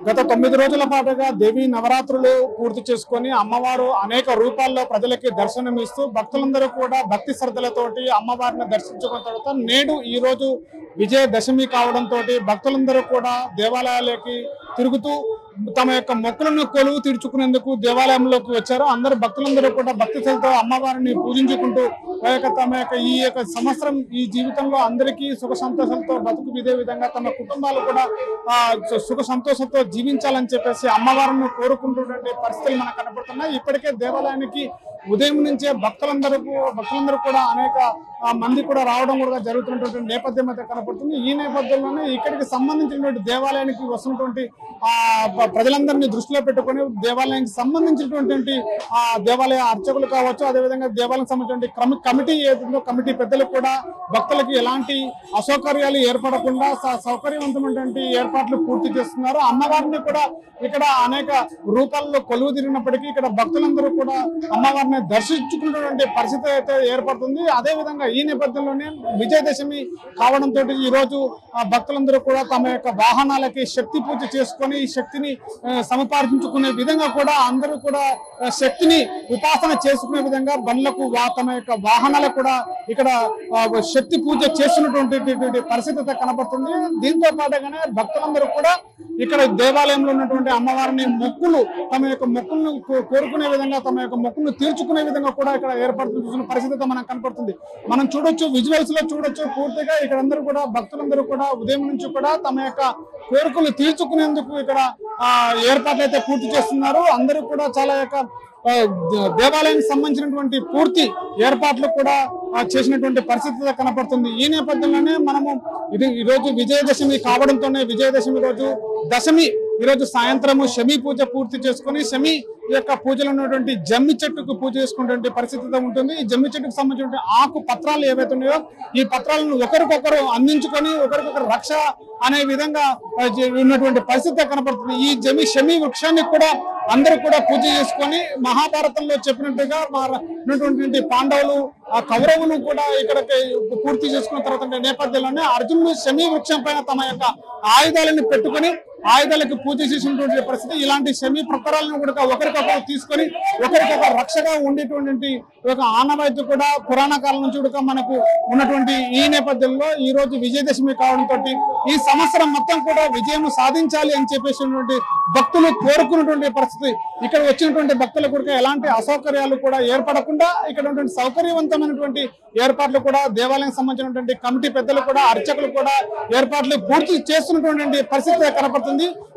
గత 9 రోజుల పాటుగా దేవి నవరాత్రులు పూర్తి చేసుకొని అమ్మవారు అనేక రూపాల్లో ప్రజలకి దర్శనమిస్తూ భక్తులందరూ కూడా భక్తి శ్రద్ధలతోటి అమ్మవారిని దర్శించుకున్న తర్వాత నేడు ఈ రోజు విజయదశమి కావడంతో భక్తులందరూ కూడా దేవాలయాలకి తిరుగుతూ తమ యొక్క మొక్కులను కొలువు తీర్చుకునేందుకు దేవాలయంలోకి వచ్చారు. అందరు భక్తులందరూ కూడా భక్తి శ్రద్ధతో అమ్మవారిని పూజించుకుంటూ తమ యొక్క ఈ యొక్క సంవత్సరం ఈ జీవితంలో అందరికీ సుఖ సంతోషాలతో బతుకు ఇదే విధంగా తమ కుటుంబాలు కూడా సుఖ సంతోషంతో జీవించాలని చెప్పేసి అమ్మవారిని కోరుకుంటున్నటువంటి పరిస్థితులు మనకు కనపడుతున్నాయి. ఇప్పటికే దేవాలయానికి ఉదయం నుంచే భక్తులందరూ కూడా అనేక మంది కూడా రావడం కూడా జరుగుతున్నటువంటి నేపథ్యం అయితే కనపడుతుంది. ఈ నేపథ్యంలోనే ఇక్కడికి సంబంధించినటువంటి దేవాలయానికి వస్తున్నటువంటి ప్రజలందరినీ దృష్టిలో పెట్టుకుని దేవాలయానికి సంబంధించినటువంటి దేవాలయ అర్చకులు కావచ్చు, అదేవిధంగా దేవాలయం సంబంధించిన కమిటీ ఏదో కమిటీ పెద్దలు కూడా భక్తులకి ఎలాంటి అసౌకర్యాలు ఏర్పడకుండా సౌకర్యవంతమైనటువంటి ఏర్పాట్లు పూర్తి చేస్తున్నారు. అమ్మవారిని కూడా ఇక్కడ అనేక రూపాల్లో కొలువు తిరిగినప్పటికీ ఇక్కడ భక్తులందరూ కూడా అమ్మవారిని దర్శించుకున్నటువంటి పరిస్థితి అయితే ఏర్పడుతుంది. అదేవిధంగా ఈ నేపథ్యంలోనే విజయదశమి కావడంతో ఈ రోజు భక్తులందరూ కూడా తమ యొక్క వాహనాలకి శక్తి పూజ చేసుకొని ఈ శక్తిని సముపార్జించుకునే విధంగా కూడా అందరూ కూడా శక్తిని ఉపాసన చేసుకునే విధంగా బండ్లకు తమ యొక్క వాహనాలకు కూడా ఇక్కడ శక్తి పూజ చేస్తున్నటువంటి పరిస్థితి కనబడుతుంది. దీంతో పాటుగానే భక్తులందరూ కూడా ఇక్కడ దేవాలయంలో ఉన్నటువంటి అమ్మవారిని మొక్కులు తమ యొక్క మొక్కులను కోరుకునే విధంగా తమ యొక్క మొక్కులను తీర్చుకునే విధంగా కూడా ఇక్కడ ఏర్పడుతున్న పరిస్థితి మనకు కనపడుతుంది. మనం చూడొచ్చు, విజువల్స్ లో చూడొచ్చు. పూర్తిగా ఇక్కడ అందరూ కూడా భక్తులందరూ కూడా ఉదయం నుంచి కూడా తమ యొక్క కోరికలు తీర్చుకునేందుకు ఇక్కడ ఏర్పాట్లు అయితే పూర్తి చేస్తున్నారు. అందరూ కూడా చాలా యొక్క దేవాలయానికి సంబంధించినటువంటి పూర్తి ఏర్పాట్లు కూడా చేసినటువంటి పరిస్థితి కనపడుతుంది. ఈ నేపథ్యంలోనే మనము ఈ రోజు విజయదశమి కావడంతోనే విజయదశమి రోజు దశమి ఈ రోజు సాయంత్రము శమి పూజ పూర్తి చేసుకుని శమి యొక్క పూజలో ఉన్నటువంటి జమ్మి చెట్టుకు పూజ చేసుకున్నటువంటి పరిస్థితి ఉంటుంది. ఈ జమ్మి చెట్టుకు సంబంధించిన ఆకు పత్రాలు ఏవైతే ఉన్నాయో ఈ పత్రాలను ఒకరికొకరు అందించుకొని ఒకరికొకరు రక్ష అనే విధంగా ఉన్నటువంటి పరిస్థితి కనపడుతుంది. ఈ శమి వృక్షాన్ని కూడా అందరూ కూడా పూజ చేసుకొని మహాభారతంలో చెప్పినట్టుగా ఉన్నటువంటి పాండవులు కౌరవులు కూడా ఇక్కడికి పూర్తి చేసుకున్న తర్వాత నేపథ్యంలోనే అర్జునుడు శమి వృక్షం పైన తమ యొక్క ఆయుధాలను పెట్టుకొని ఆయుధాలకు పూజ చేసినటువంటి పరిస్థితి. ఇలాంటి శమి ప్రకారాలను కూడా ఒకరికొకరు తీసుకొని ఒకరికొకరు రక్షగా ఉండేటువంటి ఒక ఆనవాయితీ కూడా పురాణ కాలం నుంచి కూడా మనకు ఉన్నటువంటి ఈ నేపథ్యంలో ఈ రోజు విజయదశమి కావడంతో ఈ సంవత్సరం మొత్తం కూడా విజయం సాధించాలి అని చెప్పేసినటువంటి భక్తులు కోరుకున్నటువంటి పరిస్థితి. ఇక్కడ వచ్చినటువంటి భక్తులు కూడా ఎలాంటి అసౌకర్యాలు కూడా ఏర్పడకుండా ఇక్కడ ఉన్నటువంటి సౌకర్యవంతమైనటువంటి ఏర్పాట్లు కూడా దేవాలయం సంబంధించినటువంటి కమిటీ పెద్దలు కూడా అర్చకులు కూడా ఏర్పాట్లు పూర్తి చేస్తున్నటువంటి పరిస్థితి కనపడుతుంది.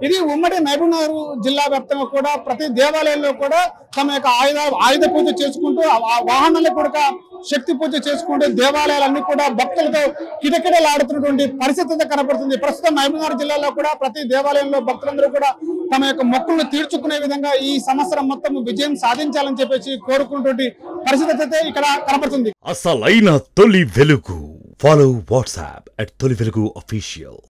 ఇది ఉమ్మడి మహబూబ్నగర్ జిల్లా వ్యాప్తంగా కూడా ప్రతి దేవాలయంలో కూడా తమ యొక్క ఆయుధ పూజ చేసుకుంటూ వాహనాలకు కూడా శక్తి పూజ చేసుకుంటూ దేవాలయాలన్నీ కూడా భక్తులతో కిటకిటలాడుతున్నటువంటి పరిస్థితి కనపడుతుంది. ప్రస్తుతం మహబూబ్నగర్ జిల్లాలో కూడా ప్రతి దేవాలయంలో భక్తులందరూ కూడా తమ యొక్క మొక్కులను తీర్చుకునే విధంగా ఈ సంవత్సరం మొత్తం విజయం సాధించాలని చెప్పేసి కోరుకున్నటువంటి పరిస్థితి అయితే ఇక్కడ కనపడుతుంది. అసలైన తొలి వెలుగు. ఫాలో వాట్సాప్ @తొలి వెలుగు official.